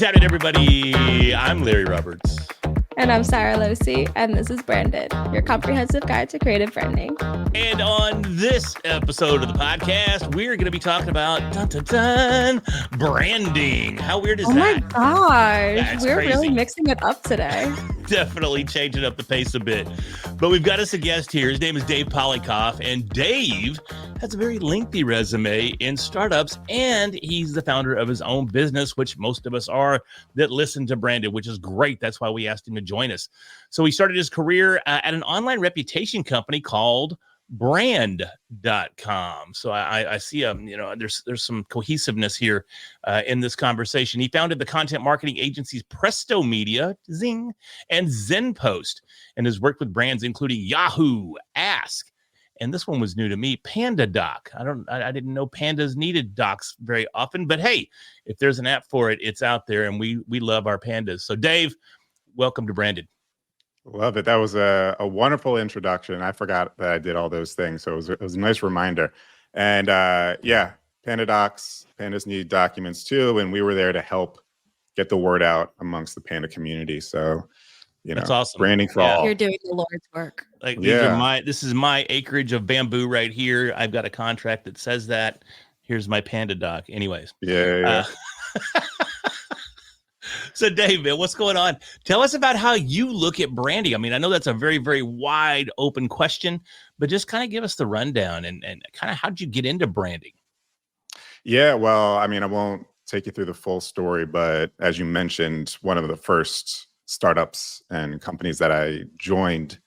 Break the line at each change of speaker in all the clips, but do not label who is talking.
happening, everybody? I'm Larry Roberts.
And I'm Sara Losi, and this is Branded, your comprehensive guide to creative branding.
And on this episode of the podcast, we're going to be talking about branding. How weird is that?
Oh my gosh,
That's
we're
crazy.
really mixing it up today.
Definitely changing up the pace a bit. But we've got us a guest here. His name is Dave Polykoff, and Dave has a very lengthy resume in startups, and he's the founder of his own business, which most of us are that listen to Branded, which is great. That's why we asked him to join us. So he started his career at an online reputation company called brand.com. So I see there's some cohesiveness here in this conversation. He founded the content marketing agencies Presto Media, Zing, and Zenpost, and has worked with brands including Yahoo, Ask, and this one was new to me, Panda Doc. I didn't know pandas needed docs very often, but hey, if there's an app for it, it's out there, and we love our pandas. So Dave, welcome to Branded.
Love it. That was a wonderful introduction. I forgot that I did all those things. So it was a nice reminder. And Panda Docs, pandas need documents too. And we were there to help get the word out amongst the panda community. So,
that's awesome.
Branding for all.
You're doing the Lord's work.
Like this is my acreage of bamboo right here. I've got a contract that says that. Here's my Panda Doc. Anyways.
Yeah.
So Dave, man, what's going on? Tell us about how you look at branding. I mean, I know that's a very, very wide open question, but just kind of give us the rundown and kind of how'd you get into branding?
Yeah, well, I mean, I won't take you through the full story, but as you mentioned, one of the first startups and companies that I joined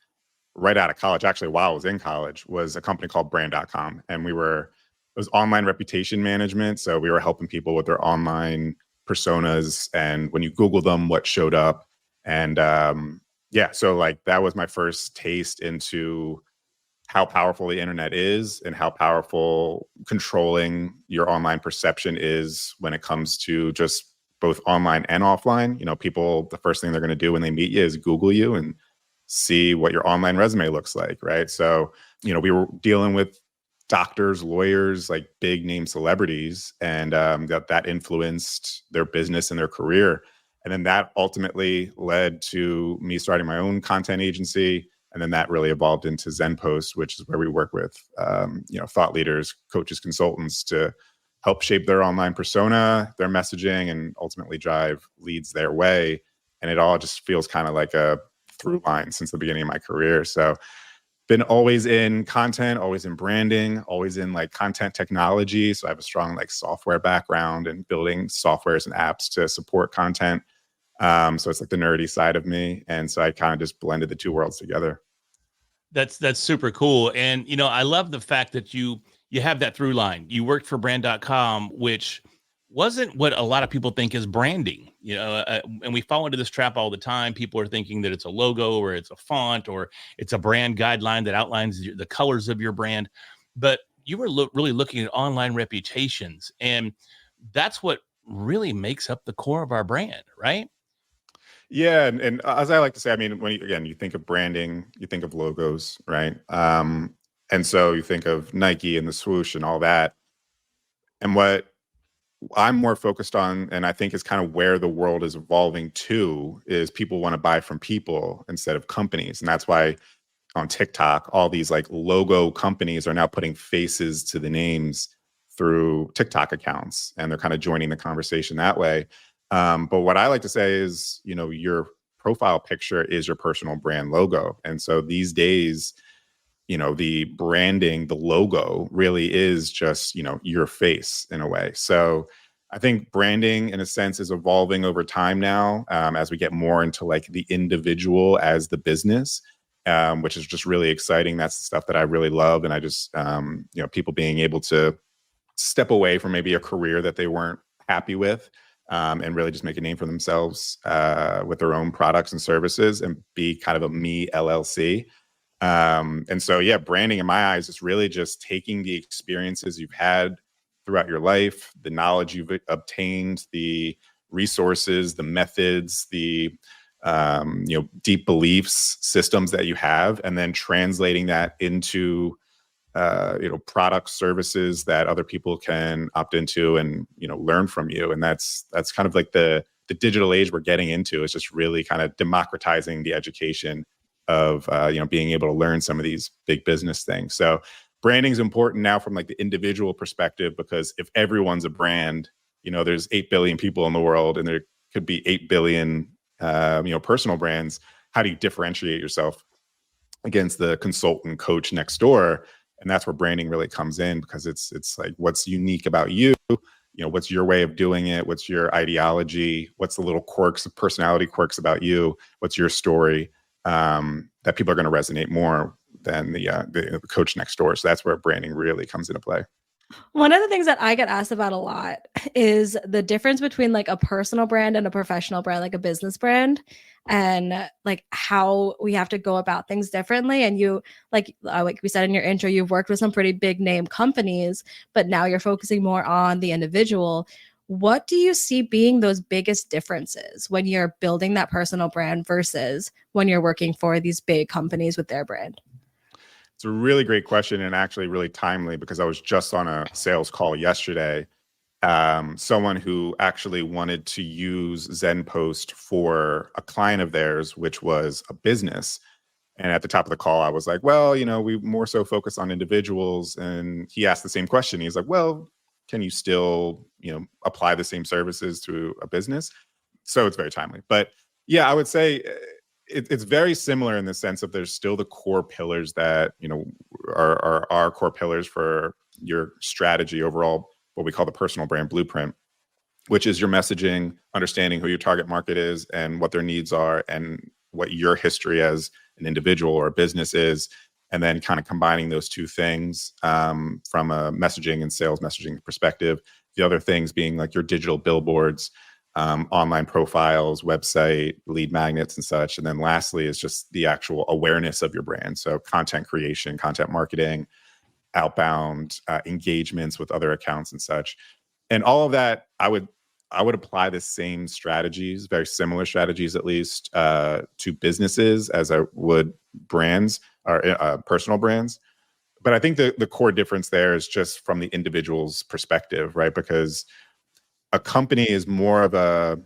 right out of college, actually while I was in college, was a company called brand.com. And it was online reputation management. So we were helping people with their online personas, and when you Google them, what showed up. And so like that was my first taste into how powerful the internet is and how powerful controlling your online perception is when it comes to just both online and offline. People, the first thing they're going to do when they meet you is Google you and see what your online resume looks like, right? So, we were dealing with doctors, lawyers, like big name celebrities, and that influenced their business and their career. And then that ultimately led to me starting my own content agency. And then that really evolved into Zenpost, which is where we work with, thought leaders, coaches, consultants to help shape their online persona, their messaging, and ultimately drive leads their way. And it all just feels kind of like a through line since the beginning of my career. So been always in content, always in branding, always in like content technology. So I have a strong like software background and building softwares and apps to support content. So it's like the nerdy side of me. And so I kind of just blended the two worlds together.
That's super cool. And, I love the fact that you have that through line. You worked for brand.com, which wasn't what a lot of people think is branding, and we fall into this trap all the time. People are thinking that it's a logo or it's a font or it's a brand guideline that outlines the colors of your brand. But you were really looking at online reputations, and that's what really makes up the core of our brand, right?
Yeah. And as I like to say, I mean, you think of branding, you think of logos, right? And so you think of Nike and the swoosh and all that. And what I'm more focused on, and I think is kind of where the world is evolving to, is people want to buy from people instead of companies. And that's why on TikTok, all these like logo companies are now putting faces to the names through TikTok accounts, and they're kind of joining the conversation that way. But what I like to say is, your profile picture is your personal brand logo. And so these days, the branding, the logo really is just, your face in a way. So I think branding in a sense is evolving over time now, as we get more into like the individual as the business, which is just really exciting. That's the stuff that I really love. And I just, people being able to step away from maybe a career that they weren't happy with, and really just make a name for themselves with their own products and services and be kind of a me LLC. And so, branding in my eyes is really just taking the experiences you've had throughout your life, the knowledge you've obtained, the resources, the methods, the deep beliefs, systems that you have, and then translating that into products, services that other people can opt into and learn from you. And that's kind of like the the digital age we're getting into is just really kind of democratizing the education of being able to learn some of these big business things. So branding is important now from like the individual perspective, because if everyone's a brand, there's 8 billion people in the world, and there could be 8 billion personal brands. How do you differentiate yourself against the consultant coach next door? And that's where branding really comes in, because it's like, what's unique about you? What's your way of doing it? What's your ideology? What's the little quirks, personality quirks about you? What's your story that people are going to resonate more than the coach next door? So that's where branding really comes into play.
One of the things that I get asked about a lot is the difference between like a personal brand and a professional brand, like a business brand, and like how we have to go about things differently. And you, like we said in your intro, you've worked with some pretty big name companies, but now you're focusing more on the individual. What do you see being those biggest differences when you're building that personal brand versus when you're working for these big companies with their brand?
It's a really great question, and actually really timely, because I was just on a sales call yesterday. Someone who actually wanted to use Zenpost for a client of theirs, which was a business. And at the top of the call, I was like, well, we more so focus on individuals. And he asked the same question. He's like, well, can you still, apply the same services to a business? So it's very timely. But yeah, I would say it's very similar in the sense of there's still the core pillars that, are our core pillars for your strategy overall, what we call the personal brand blueprint, which is your messaging, understanding who your target market is and what their needs are and what your history as an individual or a business is, and then kind of combining those two things from a messaging and sales messaging perspective. The other things being like your digital billboards, online profiles, website, lead magnets and such. And then lastly is just the actual awareness of your brand. So content creation, content marketing, outbound engagements with other accounts and such. And all of that, I would apply the same strategies, very similar strategies at least, to businesses as I would brands or personal brands. But I think the core difference there is just from the individual's perspective, right? Because a company is more of a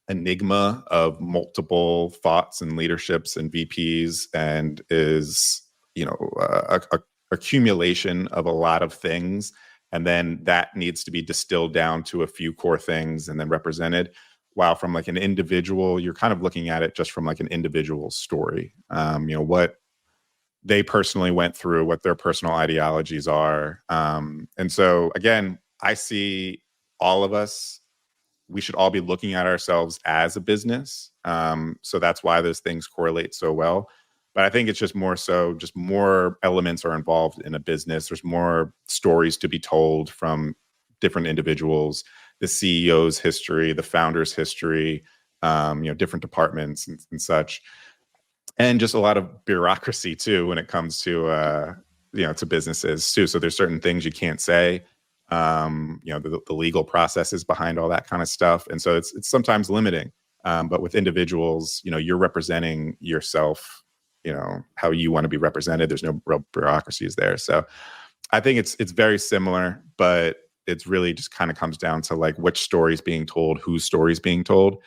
enigma of multiple thoughts and leaderships and VPs, and is, a accumulation of a lot of things. And then that needs to be distilled down to a few core things and then represented. While from like an individual, you're kind of looking at it just from like an individual story, what they personally went through, what their personal ideologies are. And so again, I see all of us, we should all be looking at ourselves as a business. So that's why those things correlate so well. But I think it's just more elements are involved in a business. There's more stories to be told from different individuals, the CEO's history, the founder's history, different departments and such. And just a lot of bureaucracy too, when it comes to, to businesses too. So there's certain things you can't say, the legal processes behind all that kind of stuff. And so it's sometimes limiting. But with individuals, you're representing yourself, how you want to be represented. There's no real bureaucracies there. So I think it's very similar, but it's really just kind of comes down to like which story is being told, whose story is being told.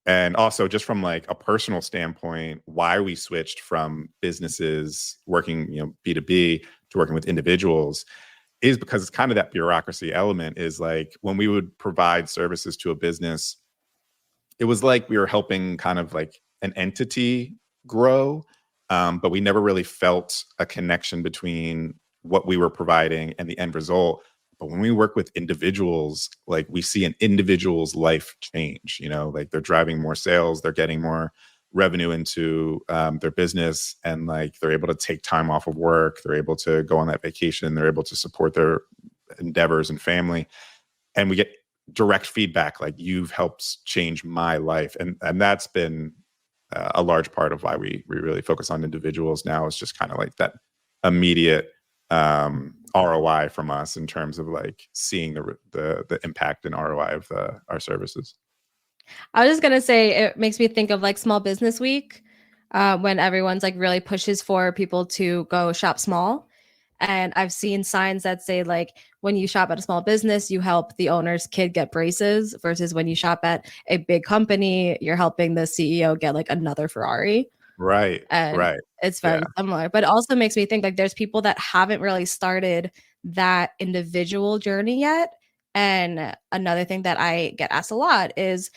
And also just from like a personal standpoint, why we switched from businesses working, B2B to working with individuals is because it's kind of that bureaucracy element is like when we would provide services to a business, it was like we were helping kind of like an entity grow, but we never really felt a connection between what we were providing and the end result. But when we work with individuals, like we see an individual's life change, like they're driving more sales, they're getting more revenue into their business, and like they're able to take time off of work, they're able to go on that vacation, they're able to support their endeavors and family. And we get direct feedback, like you've helped change my life. And that's been a large part of why we really focus on individuals now, is just kind of like that immediate ROI from us in terms of like seeing the impact and ROI of our services.
I was just going to say, it makes me think of like Small Business Week, when everyone's like really pushes for people to go shop small. And I've seen signs that say like when you shop at a small business, you help the owner's kid get braces versus when you shop at a big company, you're helping the CEO get like another Ferrari.
Right.
And
Right.
it's
Yeah.
very similar, but it also makes me think like there's people that haven't really started that individual journey yet. And another thing that I get asked a lot is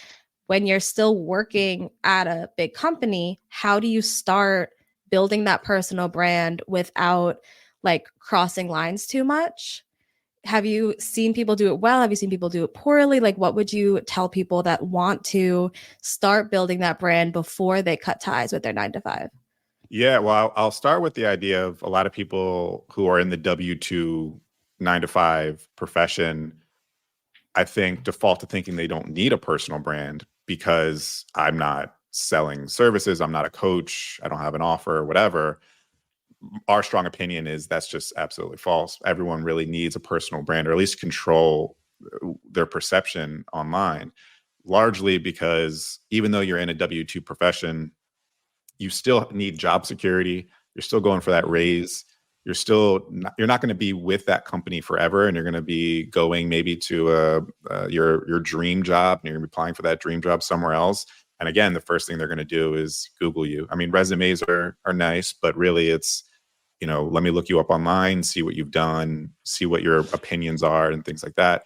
when you're still working at a big company, how do you start building that personal brand without like crossing lines too much? Have you seen people do it well? Have you seen people do it poorly? Like, what would you tell people that want to start building that brand before they cut ties with their 9 to 5?
Yeah, well, I'll start with the idea of a lot of people who are in the W-2 9 to 5 profession, I think default to thinking they don't need a personal brand because I'm not selling services, I'm not a coach, I don't have an offer or whatever. Our strong opinion is that's just absolutely false. Everyone really needs a personal brand, or at least control their perception online, largely because even though you're in a W-2 profession, you still need job security. You're still going for that raise. You're not going to be with that company forever, and you're going to be going maybe to your dream job, and you're going to be applying for that dream job somewhere else. And again, the first thing they're going to do is Google you. I mean, resumes are nice, but really it's, let me look you up online, see what you've done, see what your opinions are and things like that.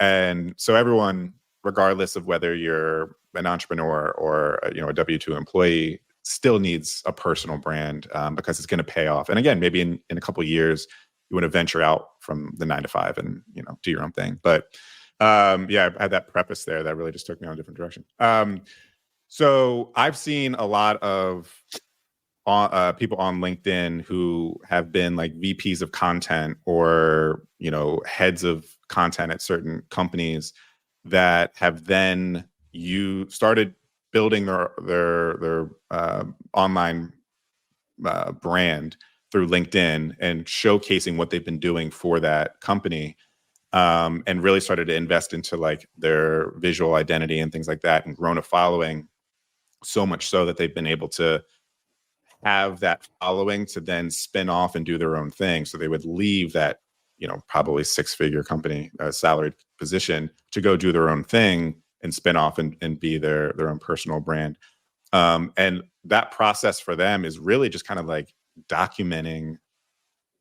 And so everyone, regardless of whether you're an entrepreneur or a W-2 employee, still needs a personal brand because it's going to pay off. And again, maybe in a couple of years, you want to venture out from the 9 to 5 and do your own thing. But yeah, I had that preface there that really just took me on a different direction. So I've seen a lot of people on LinkedIn who have been like VPs of content or heads of content at certain companies that have then started building their online brand through LinkedIn and showcasing what they've been doing for that company, and really started to invest into like their visual identity and things like that, and grown a following so much so that they've been able to have that following to then spin off and do their own thing. So they would leave that, probably 6-figure company, salaried position, to go do their own thing and spin off and be their own personal brand. And that process for them is really just kind of like documenting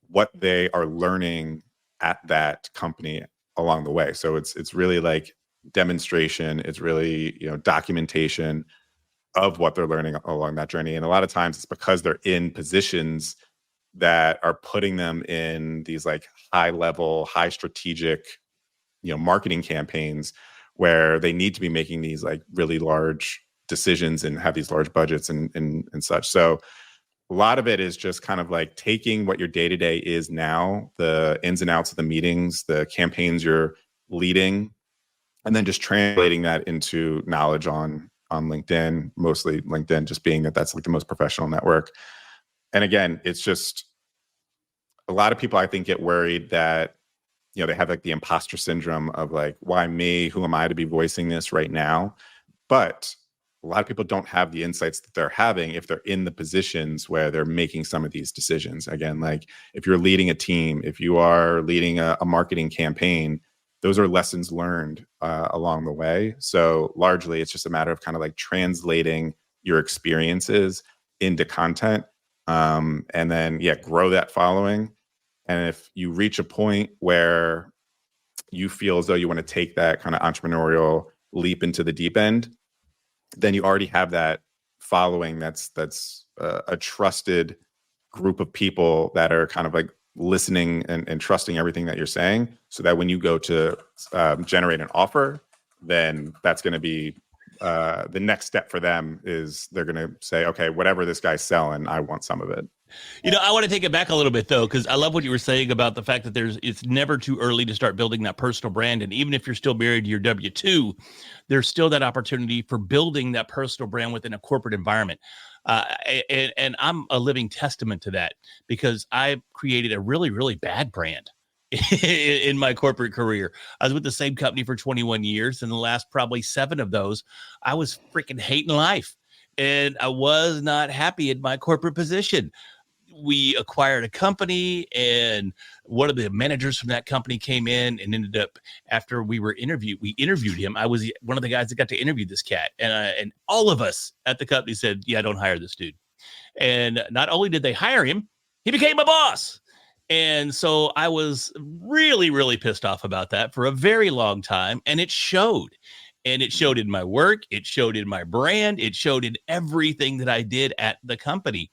what they are learning at that company along the way. So it's really like demonstration. It's really, documentation of what they're learning along that journey. And a lot of times it's because they're in positions that are putting them in these like high level, high strategic, marketing campaigns where they need to be making these like really large decisions and have these large budgets and such. So a lot of it is just kind of like taking what your day-to-day is now, the ins and outs of the meetings, the campaigns you're leading, and then just translating that into knowledge on LinkedIn, mostly LinkedIn, just being that's like the most professional network. And again, it's just a lot of people, I think, get worried that, they have like the imposter syndrome of like, why me? Who am I to be voicing this right now? But a lot of people don't have the insights that they're having if they're in the positions where they're making some of these decisions. Again, like if you're leading a team, if you are leading a marketing campaign, those are lessons learned along the way. So largely, it's just a matter of kind of like translating your experiences into content, and then, grow that following. And if you reach a point where you feel as though you want to take that kind of entrepreneurial leap into the deep end, then you already have that following that's a trusted group of people that are kind of like listening and trusting everything that you're saying, so that when you go to generate an offer, then that's going to be the next step for them is they're going to say, okay, whatever this guy's selling, I want some of it.
I want to take it back a little bit, though, because I love what you were saying about the fact that it's never too early to start building that personal brand. And even if you're still married to your W-2, there's still that opportunity for building that personal brand within a corporate environment. And I'm a living testament to that, because I created a really, really bad brand in my corporate career. I was with the same company for 21 years. And the last probably 7 of those, I was freaking hating life. And I was not happy in my corporate position. we acquired a company, and one of the managers from that company came in and ended up, after we interviewed him. I was one of the guys that got to interview this cat, and all of us at the company said, yeah, don't hire this dude. And not only did they hire him, he became my boss. And so I was really, really pissed off about that for a very long time. And it showed. And it showed in my work. It showed in my brand. It showed in everything that I did at the company.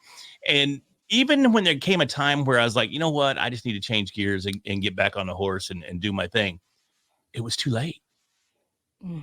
And even when there came a time where I was like, you know what, I just need to change gears and get back on the horse and do my thing, it was too late.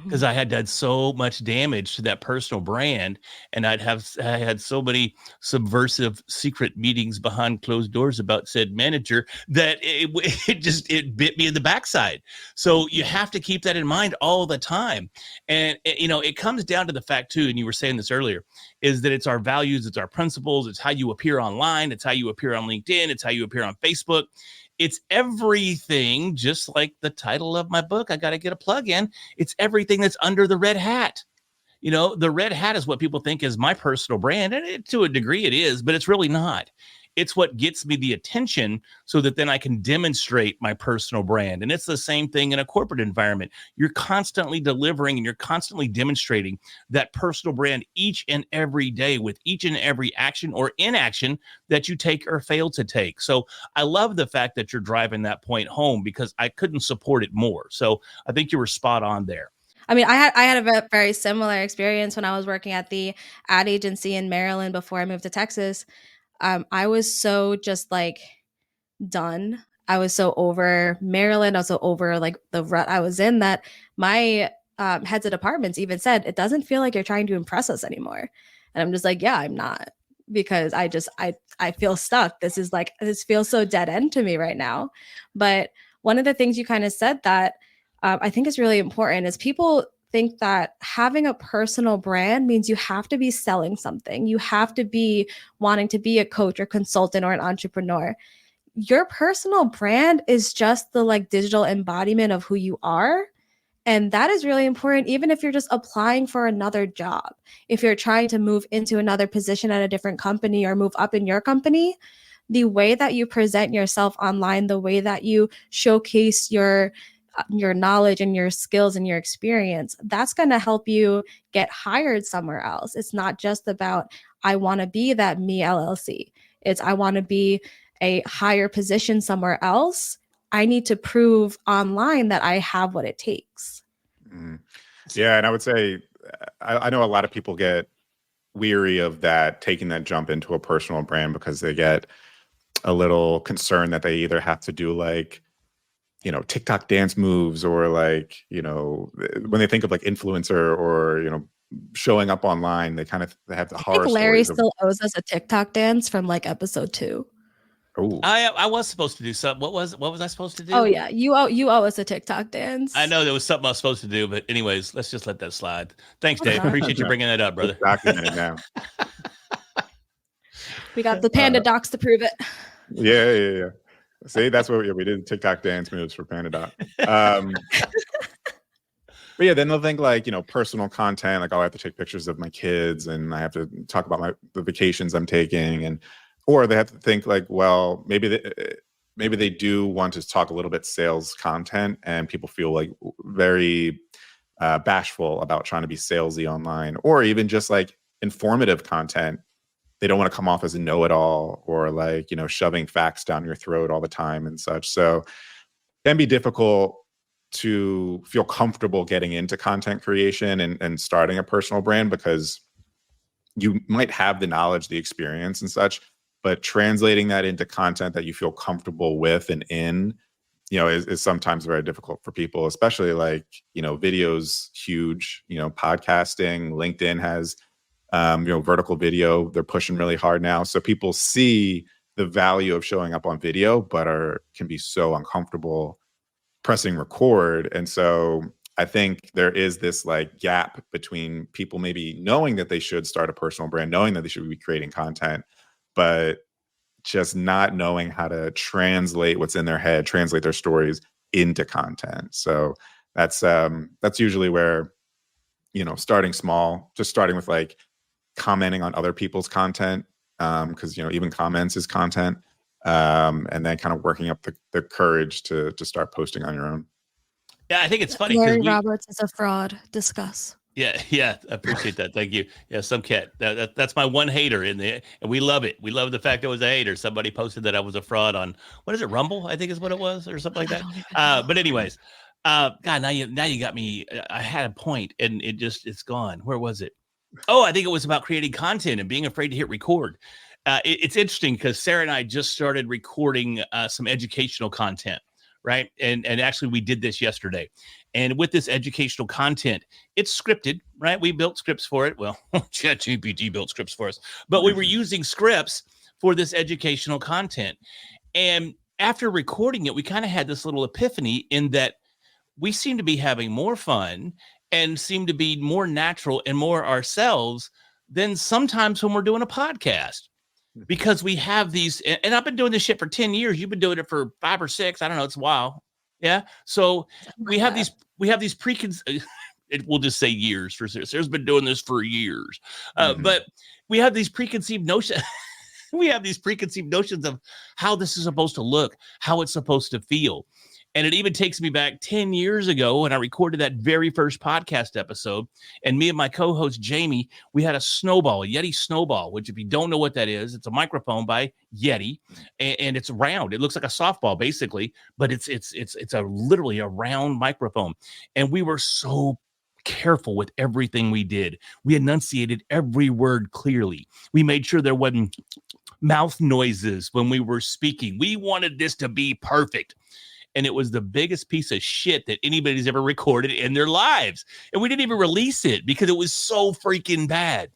Because I had done so much damage to that personal brand, and I had so many subversive secret meetings behind closed doors about said manager that it bit me in the backside. So you have to keep that in mind all the time. And it comes down to the fact too, and you were saying this earlier, is that it's our values, it's our principles, it's how you appear online, it's how you appear on LinkedIn, it's how you appear on Facebook. It's everything, just like the title of my book. I got to get a plug in. It's everything that's under the red hat. The red hat is what people think is my personal brand. And to a degree it is, but it's really not. It's what gets me the attention so that then I can demonstrate my personal brand. And it's the same thing in a corporate environment. You're constantly delivering and you're constantly demonstrating that personal brand each and every day with each and every action or inaction that you take or fail to take. So I love the fact that you're driving that point home, because I couldn't support it more. So I think you were spot on there.
I mean, I had a very similar experience when I was working at the ad agency in Maryland before I moved to Texas. I was so just like done. I was so over Maryland. I was so over like the rut I was in that my heads of departments even said, it doesn't feel like you're trying to impress us anymore. And I'm just like, yeah, I'm not, because I feel stuck. This feels so dead end to me right now. But one of the things you kind of said that I think is really important is people think that having a personal brand means you have to be selling something. You have to be wanting to be a coach or consultant or an entrepreneur. Your personal brand is just the like digital embodiment of who you are. And that is really important, even if you're just applying for another job. If you're trying to move into another position at a different company or move up in your company, the way that you present yourself online, the way that you showcase your knowledge and your skills and your experience, that's going to help you get hired somewhere else. It's not just about, I want to be that me LLC. It's, I want to be a higher position somewhere else. I need to prove online that I have what it takes.
Yeah. And I would say, I know a lot of people get weary of that, taking that jump into a personal brand, because they get a little concerned that they either have to do like, TikTok dance moves, or like, when they think of like influencer or, showing up online, they have the horror.
I think Larry still owes us a TikTok dance from like episode 2.
Oh,
I was supposed to do something. What was I supposed to do?
Oh yeah, you owe us a TikTok dance.
I know there was something I was supposed to do, but anyways, let's just let that slide. Thanks, Dave. Appreciate you bringing that up, brother.
Documented now.
We got the Panda docs to prove it.
Yeah. See, that's what we did. TikTok dance moves for Panda Doc. But yeah, then they'll think like, personal content, like, oh, I have to take pictures of my kids and I have to talk about the vacations I'm taking, or they have to think like, well, maybe they do want to talk a little bit sales content, and people feel like very bashful about trying to be salesy online, or even just like informative content. They don't want to come off as a know-it-all, or like, shoving facts down your throat all the time and such. So it can be difficult to feel comfortable getting into content creation and starting a personal brand, because you might have the knowledge, the experience and such, but translating that into content that you feel comfortable with and in, is sometimes very difficult for people, especially like, video's huge, podcasting, LinkedIn has, vertical video, they're pushing really hard now. So people see the value of showing up on video, but can be so uncomfortable pressing record. And so I think there is this like gap between people maybe knowing that they should start a personal brand, knowing that they should be creating content, but just not knowing how to translate what's in their head, translate their stories into content. So that's usually where, starting small, just starting with like commenting on other people's content, because even comments is content, and then kind of working up the courage to start posting on your own.
Yeah, I think it's funny because
Larry Roberts is a fraud. Discuss.
Yeah, I appreciate that. Thank you. Yeah, some cat. That's my one hater in there, and we love it. We love the fact I was a hater. Somebody posted that I was a fraud on, what is it, Rumble? I think is what it was, or something like that. But anyways, God, now you got me. I had a point, and it's gone. Where was it? Oh, I think it was about creating content and being afraid to hit record. It's interesting because Sara and I just started recording some educational content, right? And actually, we did this yesterday. And with this educational content, it's scripted, right? We built scripts for it. Well, ChatGPT built scripts for us, but we were using scripts for this educational content. And after recording it, we kind of had this little epiphany in that we seem to be having more fun and seem to be more natural and more ourselves than sometimes when we're doing a podcast. Because we have these, and I've been doing this shit for 10 years. You've been doing it for 5 or 6. I don't know. It's a while. Yeah. So we have these preconceived, we'll just say years for Sara's been doing this for years. But we have these preconceived notions. We have these preconceived notions of how this is supposed to look, how it's supposed to feel. And it even takes me back 10 years ago when I recorded that very first podcast episode. And me and my co-host, Jamie, we had a Yeti snowball, which if you don't know what that is, it's a microphone by Yeti. And it's round. It looks like a softball, basically, but it's literally a round microphone. And we were so careful with everything we did. We enunciated every word clearly. We made sure there wasn't mouth noises when we were speaking. We wanted this to be perfect. And it was the biggest piece of shit that anybody's ever recorded in their lives. And we didn't even release it because it was so freaking bad.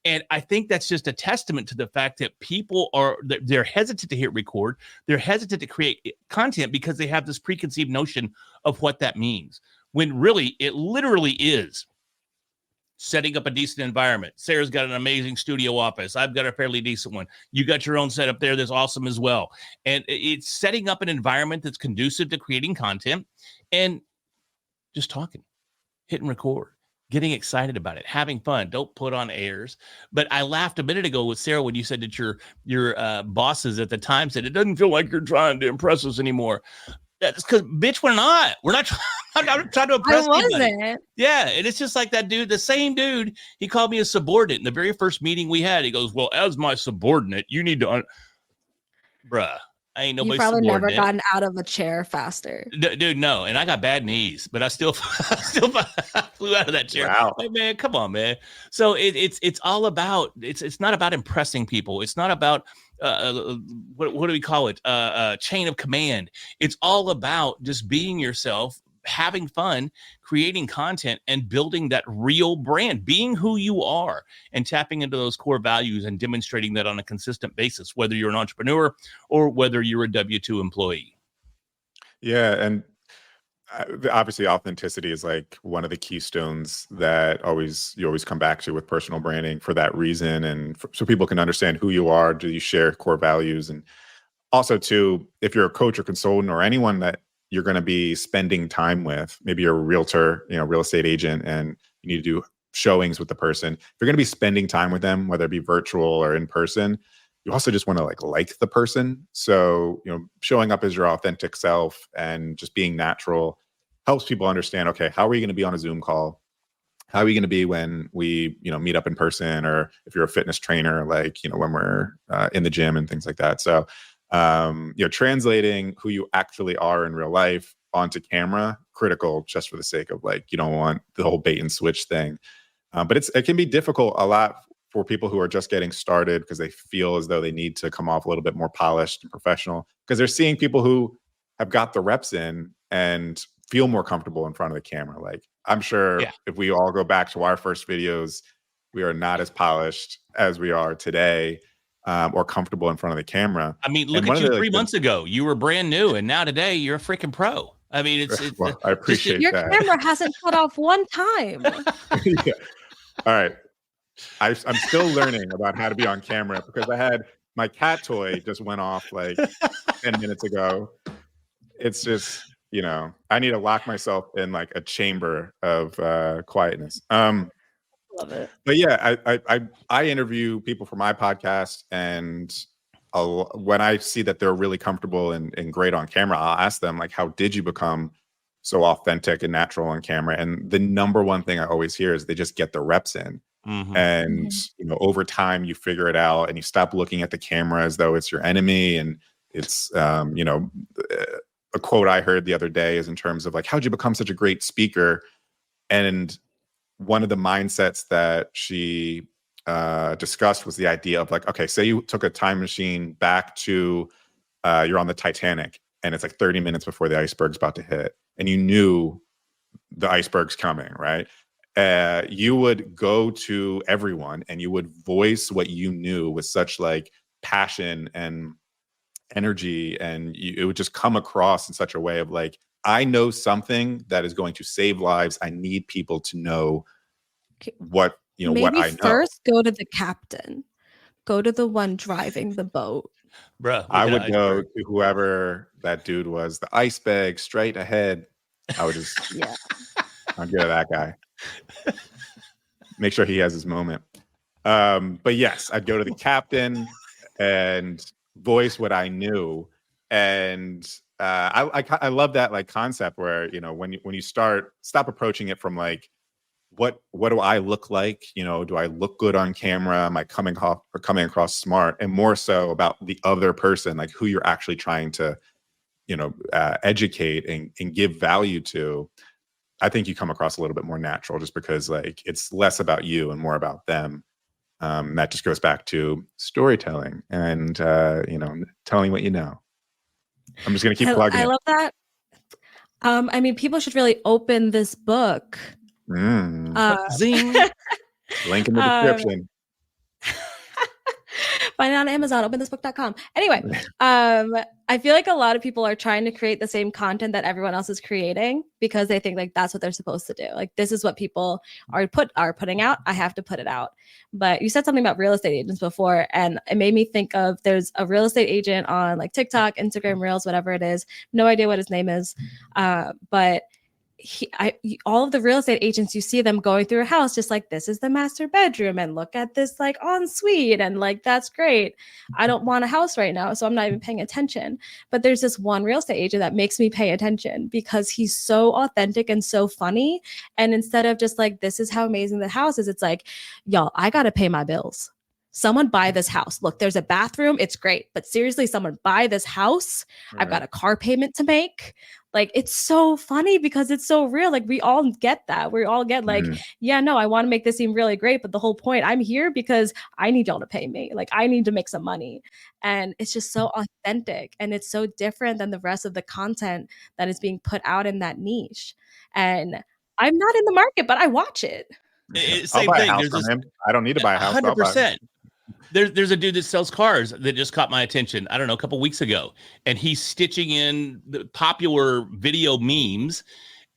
And I think that's just a testament to the fact that people they're hesitant to hit record. They're hesitant to create content because they have this preconceived notion of what that means. When really, it literally is setting up a decent environment. Sara's got an amazing studio office. I've got a fairly decent one. You got your own setup there that's awesome as well. And it's setting up an environment that's conducive to creating content and just talking, hitting record, getting excited about it, having fun. Don't put on airs. But I laughed a minute ago with Sara when you said that your bosses at the time said, it doesn't feel like you're trying to impress us anymore. That's because, bitch, we're not. We're not I'm not trying to impress anybody. Yeah, and it's just like that dude, the same dude, he called me a subordinate in the very first meeting we had. He goes, well, as my subordinate, you need to... Bruh, I ain't nobody's subordinate.
You've probably never gotten out of a chair faster.
Dude, no. And I got bad knees, but I still flew out of that chair.
Wow.
Like, man, come on, man. So it's all about, it's not about impressing people. It's not about, what do we call it? Chain of command. It's all about just being yourself, having fun, creating content, and building that real brand, being who you are and tapping into those core values and demonstrating that on a consistent basis, whether you're an entrepreneur or whether you're a W-2 employee.
Yeah. And obviously authenticity is like one of the keystones that you always come back to with personal branding for that reason. And so people can understand who you are. Do you share core values? And also too, if you're a coach or consultant or anyone that you're going to be spending time with, maybe you're a realtor, real estate agent, and you need to do showings with the person. If you're going to be spending time with them, whether it be virtual or in person, you also just want to like the person. So, showing up as your authentic self and just being natural helps people understand, okay, how are you going to be on a Zoom call? How are you going to be when we, meet up in person, or if you're a fitness trainer, when we're in the gym and things like that. So, translating who you actually are in real life onto camera, critical just for the sake of you don't want the whole bait and switch thing. But it can be difficult a lot for people who are just getting started because they feel as though they need to come off a little bit more polished and professional because they're seeing people who have got the reps in and feel more comfortable in front of the camera. I'm sure if we all go back to our first videos, we are not as polished as we are today. Or comfortable in front of the camera. I
mean, look at you 3 months ago. You were brand new, and now today you're a freaking pro. I mean,
well, I appreciate that.
Your camera hasn't cut off one time.
Yeah. All right. I'm still learning about how to be on camera because I had my cat toy just went off 10 minutes ago. It's just, I need to lock myself in a chamber of quietness.
Love it.
But yeah, I interview people for my podcast, and when I see that they're really comfortable and great on camera, I'll ask them like, how did you become so authentic and natural on camera? And the number one thing I always hear is they just get the reps in. And over time you figure it out, and you stop looking at the camera as though it's your enemy. And it's a quote I heard the other day is in terms of like, how'd you become such a great speaker? And one of the mindsets that she discussed was the idea of like, okay, say you took a time machine back to you're on the Titanic, and it's like 30 minutes before the iceberg's about to hit, and you knew the iceberg's coming, right? You would go to everyone and you would voice what you knew with such like passion and energy, and it would just come across in such a way of like, I know something that is going to save lives. I need people to know what what I know.
First go to the captain, go to the one driving the boat.
Bruh,
I would go to whoever that dude was, the ice bag straight ahead. I would just I'd go to that guy. Make sure he has his moment. But yes, I'd go to the captain and voice what I knew. And I love that like concept where, when you stop approaching it from like, what do I look like? Do I look good on camera? Am I coming across smart? And more so about the other person, like who you're actually trying to, educate and give value to. I think you come across a little bit more natural, just because like it's less about you and more about them. That just goes back to storytelling and telling what you know. I'm just gonna keep plugging.
I love that. I mean, people should really open this book.
Zing.
Link in the description.
Find it on Amazon, openthisbook.com. Anyway, I feel like a lot of people are trying to create the same content that everyone else is creating because they think like that's what they're supposed to do. Like this is what people are putting out. I have to put it out. But you said something about real estate agents before, and it made me think of there's a real estate agent on like TikTok, Instagram Reels, whatever it is. No idea what his name is, but all of the real estate agents, you see them going through a house just like, this is the master bedroom and look at this like ensuite and like, that's great. I don't want a house right now, so I'm not even paying attention. But there's this one real estate agent that makes me pay attention because he's so authentic and so funny. And instead of just like, this is how amazing the house is, it's like, y'all, I got to pay my bills. Someone buy this house. Look, there's a bathroom. It's great. But seriously, someone buy this house. Right. I've got a car payment to make. Like, it's so funny because it's so real. Like, we all get that. We all get like, yeah, no, I want to make this seem really great. But the whole point, I'm here because I need y'all to pay me. Like, I need to make some money. And it's just so authentic. And it's so different than the rest of the content that is being put out in that niche. And I'm not in the market, but I watch it.
Same thing.
There's him. I don't need to buy a house.
100%. There's a dude that sells cars that just caught my attention, I don't know, a couple weeks ago. And he's stitching in the popular video memes.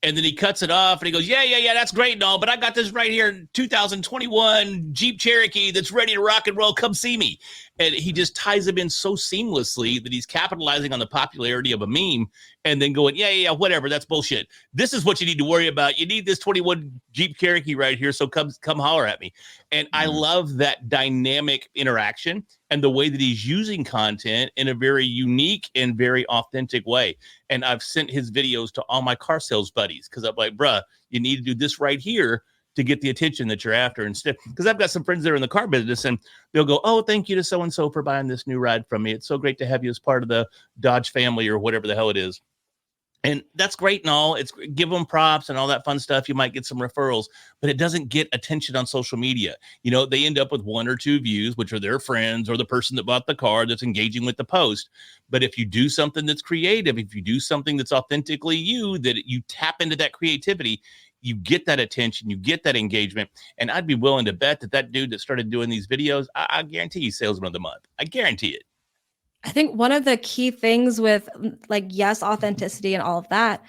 And then he cuts it off and he goes, yeah, that's great and all, but I got this right here, 2021 Jeep Cherokee that's ready to rock and roll. Come see me. And he just ties them in so seamlessly that he's capitalizing on the popularity of a meme and then going, yeah, whatever, that's bullshit. This is what you need to worry about. You need this 21 Jeep Cherokee right here, so come holler at me. And I love that dynamic interaction and the way that he's using content in a very unique and very authentic way. And I've sent his videos to all my car sales buddies because I'm like, bruh, you need to do this right here to get the attention that you're after instead. Because I've got some friends that are in the car business and they'll go, oh, thank you to so-and-so for buying this new ride from me. It's so great to have you as part of the Dodge family or whatever the hell it is. And that's great and all. It's give them props and all that fun stuff. You might get some referrals, but it doesn't get attention on social media. You know, they end up with 1 or 2 views, which are their friends or the person that bought the car that's engaging with the post. But if you do something that's creative, if you do something that's authentically you, that you tap into that creativity, you get that attention, you get that engagement. And I'd be willing to bet that dude that started doing these videos, I guarantee he's salesman of the month. I guarantee it.
I think one of the key things with like, yes, authenticity and all of that,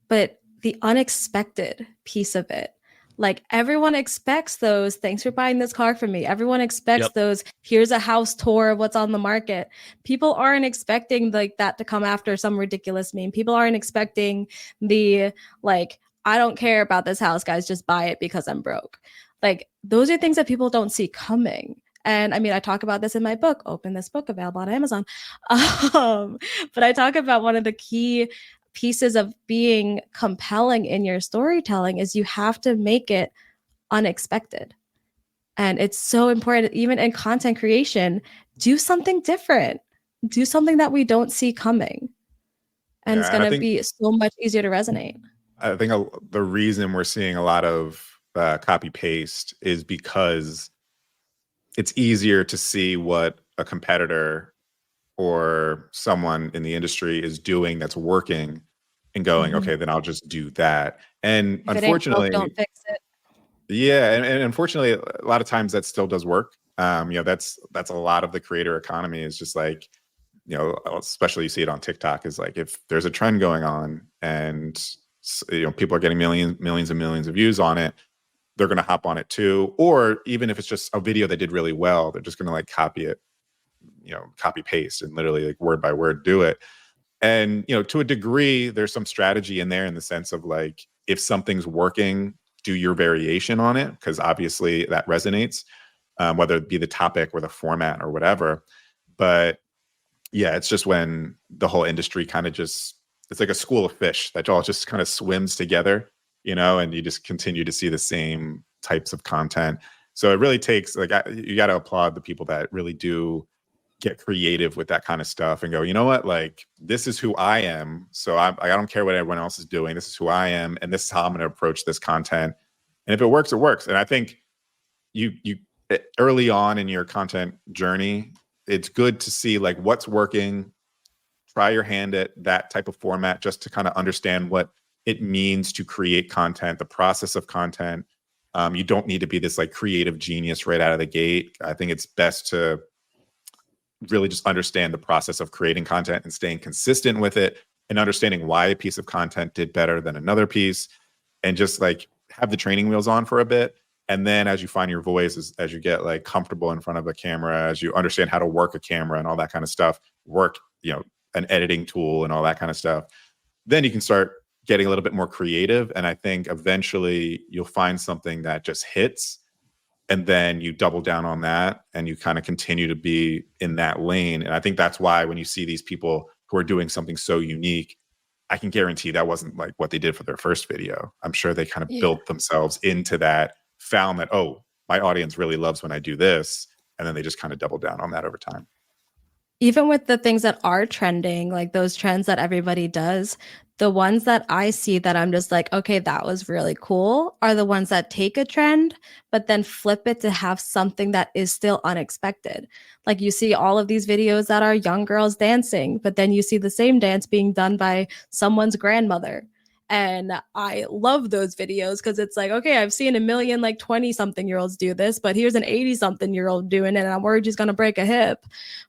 but the unexpected piece of it, like everyone expects those, thanks for buying this car from me. Everyone expects those, here's a house tour of what's on the market. People aren't expecting like that to come after some ridiculous meme. People aren't expecting the like, I don't care about this house, guys, just buy it because I'm broke. Like those are things that people don't see coming. And I mean, I talk about this in my book, Open This Book, available on Amazon. But I talk about one of the key pieces of being compelling in your storytelling is you have to make it unexpected. And it's so important, even in content creation, do something different, do something that we don't see coming. And it's
Yeah, and
going to be so much easier to resonate.
I think the reason we're seeing a lot of copy paste is because it's easier to see what a competitor or someone in the industry is doing that's working and going, okay, then I'll just do that. And
If
unfortunately,
it ain't broke, don't fix it.
yeah, and unfortunately, a lot of times that still does work. That's a lot of the creator economy is just like, especially you see it on TikTok, is like if there's a trend going on and people are getting millions and millions of views on it, they're going to hop on it too. Or even if it's just a video that did really well, they're just going to like copy it, copy paste and literally like word by word do it. And to a degree, there's some strategy in there in the sense of like if something's working, do your variation on it, because obviously that resonates, whether it be the topic or the format or whatever. But yeah, it's just when the whole industry kind of just, it's like a school of fish that all just kind of swims together, and you just continue to see the same types of content. So it really takes you got to applaud the people that really do get creative with that kind of stuff and go, you know what, like this is who I am. So I don't care what everyone else is doing. This is who I am. And this is how I'm going to approach this content. And if it works, it works. And I think you early on in your content journey, it's good to see like what's working, try your hand at that type of format just to kind of understand what it means to create content, the process of content. You don't need to be this like creative genius right out of the gate. I think it's best to really just understand the process of creating content and staying consistent with it and understanding why a piece of content did better than another piece, and just like have the training wheels on for a bit. And then as you find your voice, as you get like comfortable in front of a camera, as you understand how to work a camera and all that kind of stuff, an editing tool and all that kind of stuff, then you can start getting a little bit more creative. And I think eventually you'll find something that just hits, and then you double down on that and you kind of continue to be in that lane. And I think that's why when you see these people who are doing something so unique, I can guarantee that wasn't like what they did for their first video. I'm sure they kind of built themselves into that, found that, oh, my audience really loves when I do this. And then they just kind of double down on that over time.
Even with the things that are trending, like those trends that everybody does, the ones that I see that I'm just like, okay, that was really cool, are the ones that take a trend, but then flip it to have something that is still unexpected. Like you see all of these videos that are young girls dancing, but then you see the same dance being done by someone's grandmother. And I love those videos because it's like, okay, I've seen a million like 20-something-year-olds do this, but here's an 80-something-year-old doing it, and I'm worried she's going to break a hip.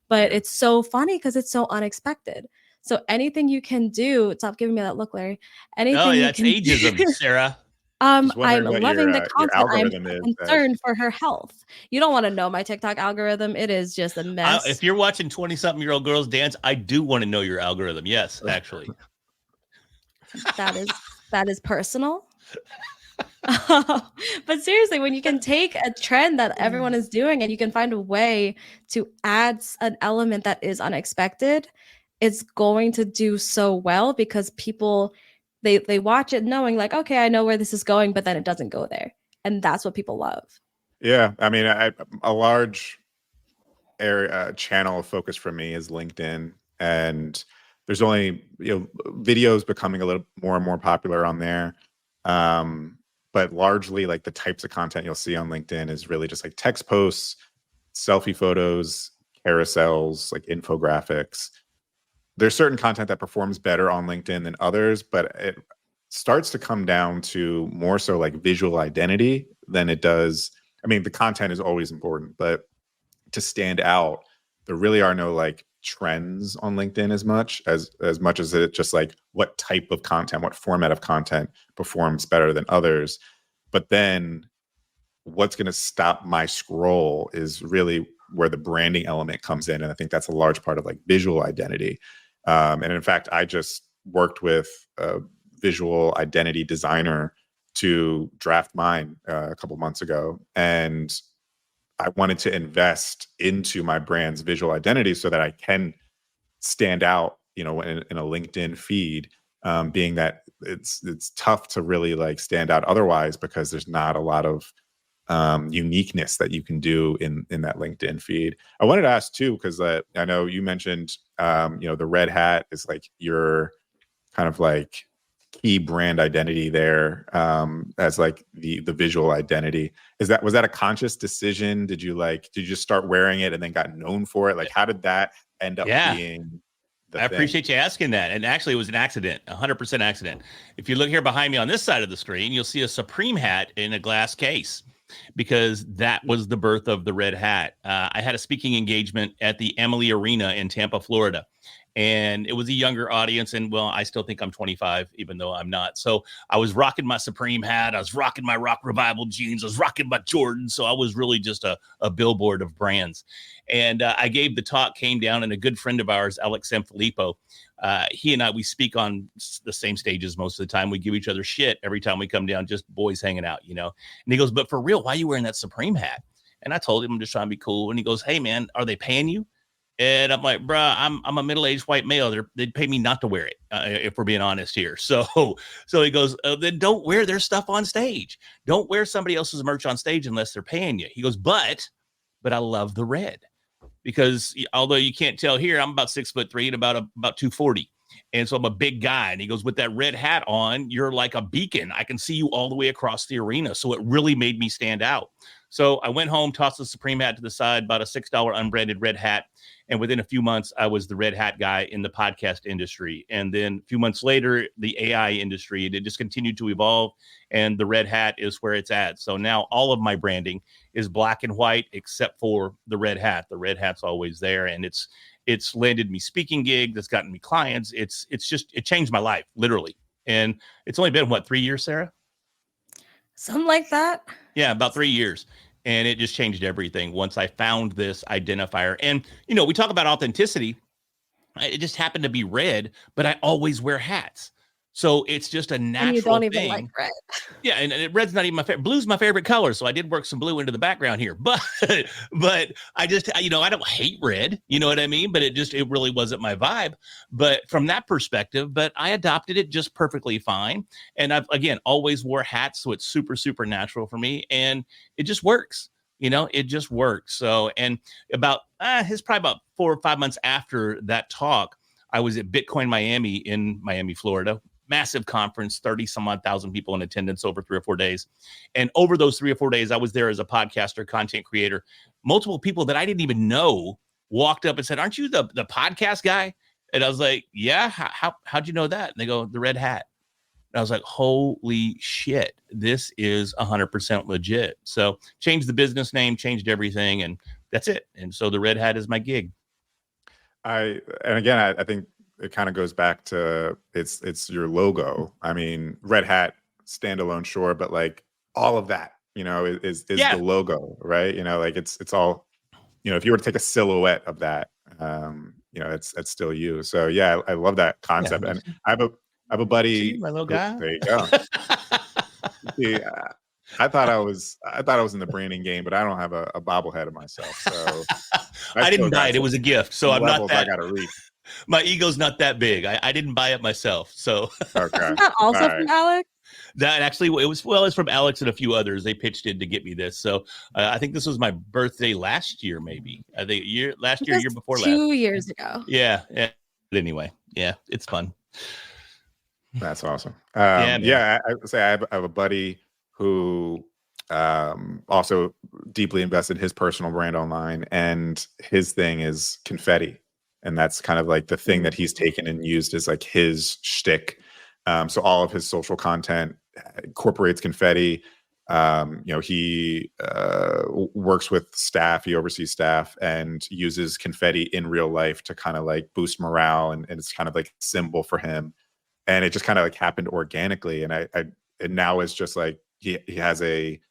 But it's so funny because it's so unexpected. So anything you can do, stop giving me that look, Larry. Anything you
that's
can
ageism,
do.
Sarah.
I'm
what
loving the
your
content. I'm
algorithm is,
concerned for her health. You don't want to know my TikTok algorithm. It is just a mess.
If you're watching 20-something-year-old girls dance, I do want to know your algorithm. Yes, actually.
That is personal. But seriously, when you can take a trend that everyone is doing and you can find a way to add an element that is unexpected, it's going to do so well because people they watch it knowing like, okay, I know where this is going, but then it doesn't go there. And that's what people love.
Yeah. I mean, a large area channel of focus for me is LinkedIn, and there's only videos becoming a little more and more popular on there, but largely like the types of content you'll see on LinkedIn is really just like text posts, selfie photos, carousels, like infographics. There's certain content that performs better on LinkedIn than others, but it starts to come down to more so like visual identity than it does. I mean, the content is always important, but to stand out, there really are no like trends on LinkedIn as much as it just like what type of content, what format of content performs better than others. But then what's going to stop my scroll is really where the branding element comes in. And I think that's a large part of like visual identity. And in fact, I just worked with a visual identity designer to draft mine a couple months ago, and I wanted to invest into my brand's visual identity so that I can stand out, in a LinkedIn feed, being that it's tough to really like stand out otherwise because there's not a lot of uniqueness that you can do in that LinkedIn feed. I wanted to ask too, because I know you mentioned, the red hat is like your kind of like key brand identity there, as like the visual identity. Was that a conscious decision? Did you just start wearing it and then got known for it? Like, how did that end up being the
I
thing?
appreciate you asking that. And actually, it was an accident, 100% accident. If you look here behind me on this side of the screen, you'll see a Supreme hat in a glass case, because that was the birth of the red hat. I had a speaking engagement at the Emily Arena in Tampa, Florida. And it was a younger audience. And well, I still think I'm 25, even though I'm not. So I was rocking my Supreme hat. I was rocking my Rock Revival jeans. I was rocking my Jordans. So I was really just a billboard of brands. And I gave the talk, came down, and a good friend of ours, Alex Sanfilippo, he and I, we speak on the same stages most of the time. We give each other shit every time we come down, just boys hanging out, And he goes, but for real, why are you wearing that Supreme hat? And I told him I'm just trying to be cool. And he goes, hey, man, are they paying you? And I'm like, bruh, I'm a middle-aged white male. They'd pay me not to wear it, if we're being honest here. So he goes, then don't wear their stuff on stage. Don't wear somebody else's merch on stage unless they're paying you. He goes, but I love the red, because although you can't tell here, I'm about 6'3" and about 240. And so I'm a big guy. And he goes, with that red hat on, you're like a beacon. I can see you all the way across the arena. So it really made me stand out. So I went home, tossed the Supreme hat to the side, bought a $6 unbranded red hat. And within a few months, I was the red hat guy in the podcast industry. And then a few months later, the AI industry, and it just continued to evolve. And the red hat is where it's at. So now all of my branding is black and white, except for the red hat. The red hat's always there. And it's landed me speaking gigs. It's gotten me clients. It changed my life, literally. And it's only been, 3 years, Sarah?
Something like that.
Yeah, about 3 years. And it just changed everything once I found this identifier. And, we talk about authenticity. It just happened to be red, but I always wear hats. So it's just a natural thing. And you don't even like red. Yeah, and red's not even my favorite. Blue's my favorite color, so I did work some blue into the background here. But I just, I don't hate red, you know what I mean? But it really wasn't my vibe. But from that perspective, but I adopted it just perfectly fine. And I've, again, always wore hats, so it's super, super natural for me. And it just works. It just works. So, and it's probably about 4 or 5 months after that talk, I was at Bitcoin Miami in Miami, Florida. Massive conference, 30 some odd thousand people in attendance over 3 or 4 days. And over those 3 or 4 days, I was there as a podcaster, content creator. Multiple people that I didn't even know walked up and said, aren't you the podcast guy? And I was like, yeah, how'd you know that? And they go, the red hat. And I was like, holy shit, this is 100% legit. So changed the business name, changed everything, and that's it. And so the red hat is my gig.
I think it kind of goes back to it's your logo. I mean, red hat, standalone, sure, but like all of that, is the logo, right? Like it's all, if you were to take a silhouette of that, it's still you. So yeah, I love that concept. Yeah, and I have a buddy.
My little guy.
There you go. See, I thought I was in the branding game, but I don't have a bobblehead of myself. So
I didn't buy it. It was a gift. So I'm not that.
I got to reach.
My ego's not that big. I didn't buy it myself. So
okay.
Isn't that also from Alex?
That actually, it's from Alex and a few others. They pitched in to get me this. So I think this was my birthday last year, maybe. I think year before
2 years ago.
Yeah. But anyway, yeah, it's fun.
That's awesome.
I
have a buddy who also deeply invested his personal brand online, and his thing is confetti. And that's kind of like the thing that he's taken and used as like his shtick. So all of his social content incorporates confetti. He works with staff. He oversees staff and uses confetti in real life to kind of like boost morale. And it's kind of like a symbol for him. And it just kind of like happened organically. And and now it's just like he has a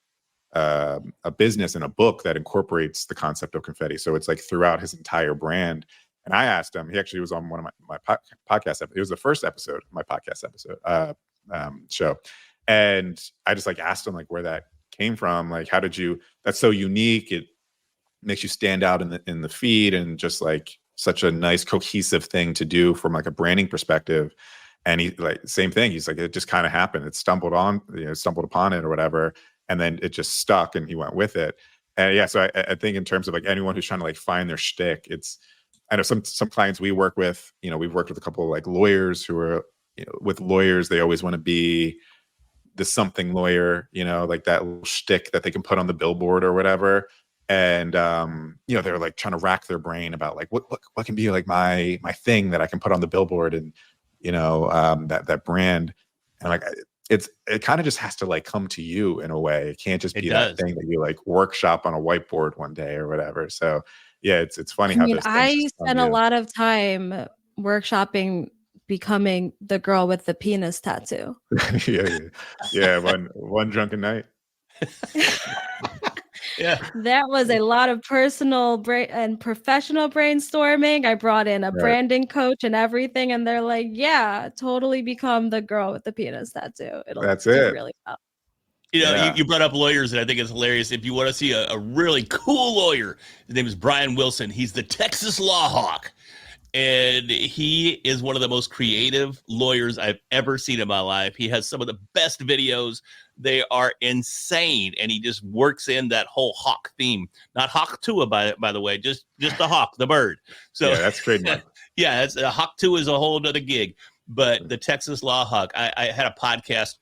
business and a book that incorporates the concept of confetti. So it's like throughout his entire brand. And I asked him, he actually was on one of my podcast episodes. It was the first episode of my podcast episode show. And I just like asked him like where that came from. Like, how did you, that's so unique. It makes you stand out in the feed, and just like such a nice cohesive thing to do from like a branding perspective. And he like, same thing. He's like, it just kind of happened. It stumbled upon it or whatever. And then it just stuck and he went with it. And yeah, so I think in terms of like anyone who's trying to like find their shtick, I know some clients we work with, we've worked with a couple of like lawyers who are, with lawyers, they always want to be the something lawyer, like that little shtick that they can put on the billboard or whatever. And, they're like trying to rack their brain about like, what can be like my thing that I can put on the billboard and, that brand. And like, it kind of just has to like come to you in a way. It can't just be that thing that you like workshop on a whiteboard one day or whatever. So yeah, it's funny how those things
I spent a lot of time workshopping becoming the girl with the penis tattoo.
yeah. One drunken night.
Yeah,
that was a lot of personal and professional brainstorming. I brought in a branding coach and everything, and they're like, "Yeah, totally become the girl with the penis tattoo. It'll do really well."
You brought up lawyers, and I think it's hilarious. If you want to see a really cool lawyer, his name is Brian Wilson. He's the Texas Law Hawk. And he is one of the most creative lawyers I've ever seen in my life. He has some of the best videos. They are insane. And he just works in that whole hawk theme. Not Hawk Tua, by the way, just the hawk, the bird. So
yeah, that's trademark.
Yeah, it's Hawk Tua is a whole other gig. But the Texas Law Hawk, I had a podcast,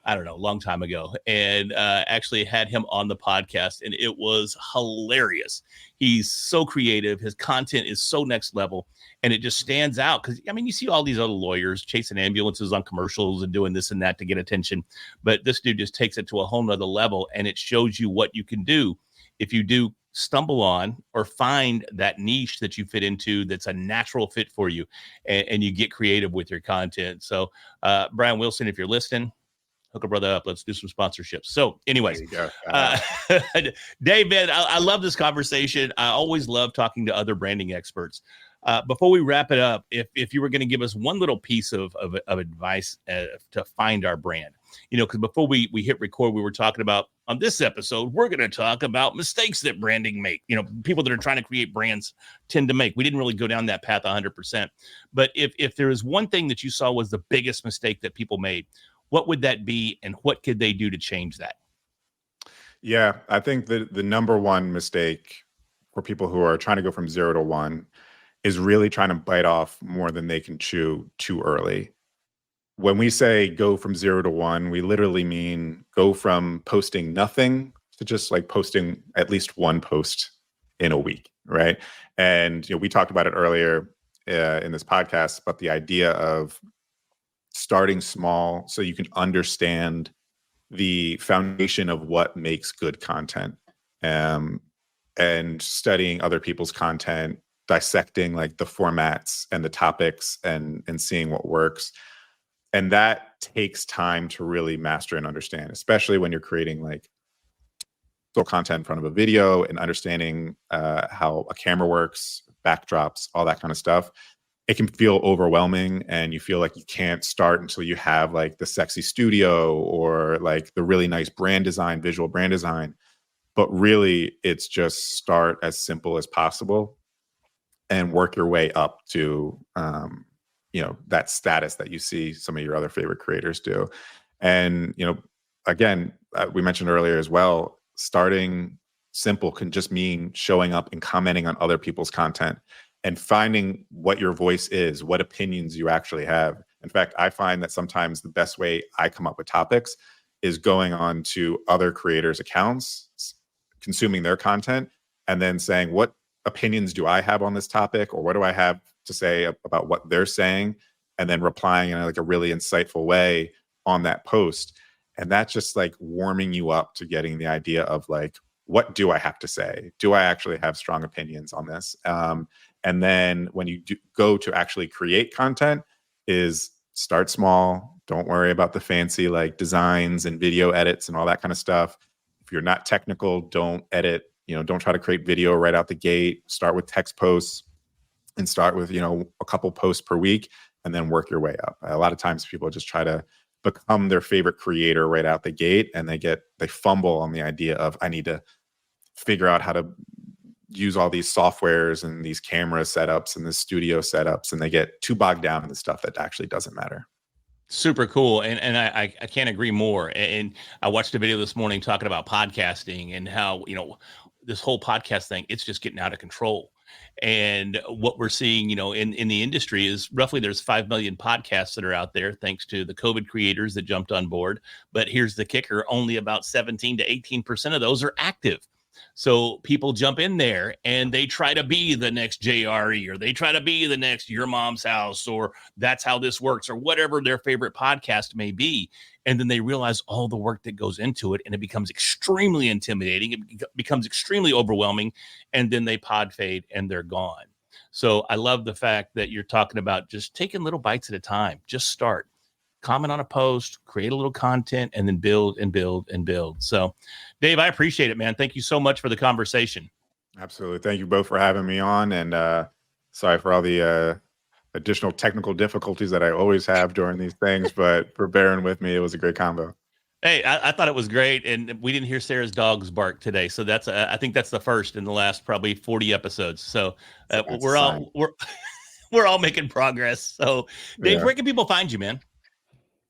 I don't know, a long time ago, and actually had him on the podcast, and it was hilarious. He's so creative. His content is so next level, and it just stands out because, you see all these other lawyers chasing ambulances on commercials and doing this and that to get attention, but this dude just takes it to a whole nother level, and it shows you what you can do if you do stumble on or find that niche that you fit into that's a natural fit for you, and you get creative with your content. So, Brian Wilson, if you're listening, hook a brother up. Let's do some sponsorships. So anyways, Dave, man, I love this conversation. I always love talking to other branding experts. Before we wrap it up, if you were going to give us one little piece of advice to find our brand, because before we hit record, we were talking about, on this episode, we're going to talk about mistakes that branding make, people that are trying to create brands tend to make. We didn't really go down that path 100%. But if there is one thing that you saw was the biggest mistake that people made, what would that be, and what could they do to change that?
Yeah, I think the number one mistake for people who are trying to go from 0 to 1 is really trying to bite off more than they can chew too early. When we say go from 0 to 1, we literally mean go from posting nothing to just like posting at least one post in a week, right? And we talked about it earlier in this podcast about the idea of starting small so you can understand the foundation of what makes good content, and studying other people's content, dissecting like the formats and the topics and seeing what works. And that takes time to really master and understand, especially when you're creating like content in front of a video and understanding how a camera works, backdrops, all that kind of stuff. It can feel overwhelming, and you feel like you can't start until you have like the sexy studio or like the really nice brand design, visual brand design. But really, it's just start as simple as possible and work your way up to, that status that you see some of your other favorite creators do. And, again, we mentioned earlier as well, starting simple can just mean showing up and commenting on other people's content and finding what your voice is, what opinions you actually have. In fact, I find that sometimes the best way I come up with topics is going on to other creators' accounts, consuming their content, and then saying, what opinions do I have on this topic, or what do I have to say about what they're saying, and then replying in like a really insightful way on that post. And that's just like warming you up to getting the idea of like, what do I have to say? Do I actually have strong opinions on this? And then when you go to actually create content, is start small. Don't worry about the fancy like designs and video edits and all that kind of stuff. If you're not technical, don't edit, don't try to create video right out the gate. Start with text posts and start with, a couple posts per week, and then work your way up. A lot of times people just try to become their favorite creator right out the gate, and they fumble on the idea of, I need to figure out how to use all these softwares and these camera setups and the studio setups, and they get too bogged down in the stuff that actually doesn't matter.
Super cool. And I can't agree more. And I watched a video this morning talking about podcasting and how, this whole podcast thing, it's just getting out of control. And what we're seeing, in the industry is roughly there's 5 million podcasts that are out there, thanks to the COVID creators that jumped on board. But here's the kicker. Only about 17 to 18% of those are active. So people jump in there and they try to be the next JRE, or they try to be the next Your Mom's House, or That's How This Works, or whatever their favorite podcast may be. And then they realize all the work that goes into it, and it becomes extremely intimidating. It becomes extremely overwhelming. And then they pod fade and they're gone. So I love the fact that you're talking about just taking little bites at a time. Just start. Comment on a post, create a little content, and then build and build and build. So, Dave, I appreciate it, man. Thank you so much for the conversation.
Absolutely. Thank you both for having me on. And sorry for all the additional technical difficulties that I always have during these things, but for bearing with me. It was a great combo.
Hey, I thought it was great. And we didn't hear Sarah's dogs bark today. So that's, I think that's the first in the last probably 40 episodes. So we're all making progress. So, Dave, where can people find you, man?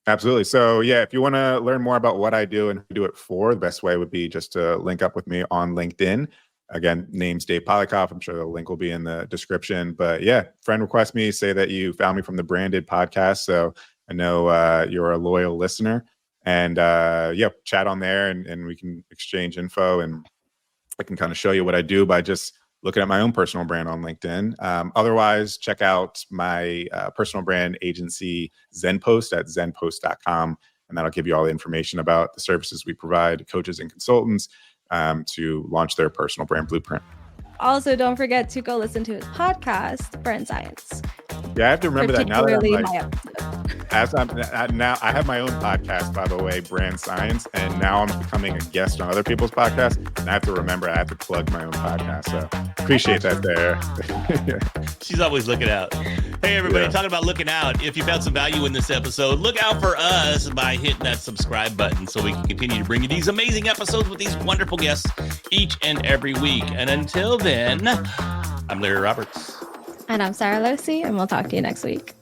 Absolutely. So yeah, if you want to learn more about what I do and who I do it for, the best way would be just to link up with me on LinkedIn. Again, name's Dave Polykoff. I'm sure the link will be in the description. But yeah, friend request me, say that you found me from the Branded podcast. So I know you're a loyal listener. And chat on there and we can exchange info, and I can kind of show you what I do by just looking at my own personal brand on LinkedIn. Otherwise, check out my personal brand agency, Zenpost, at zenpost.com. And that'll give you all the information about the services we provide to coaches and consultants to launch their personal brand blueprint.
Also, don't forget to go listen to his podcast, Brand Science.
Yeah, I have to remember that now that
Particularly
I have my own podcast, by the way, Brand Science, and now I'm becoming a guest on other people's podcasts, and I have to remember I have to plug my own podcast. So appreciate that there.
She's always looking out. Hey, everybody, talking about looking out. If you found some value in this episode, look out for us by hitting that subscribe button so we can continue to bring you these amazing episodes with these wonderful guests each and every week. And until then, I'm Larry Roberts.
And I'm Sara Losi, and we'll talk to you next week.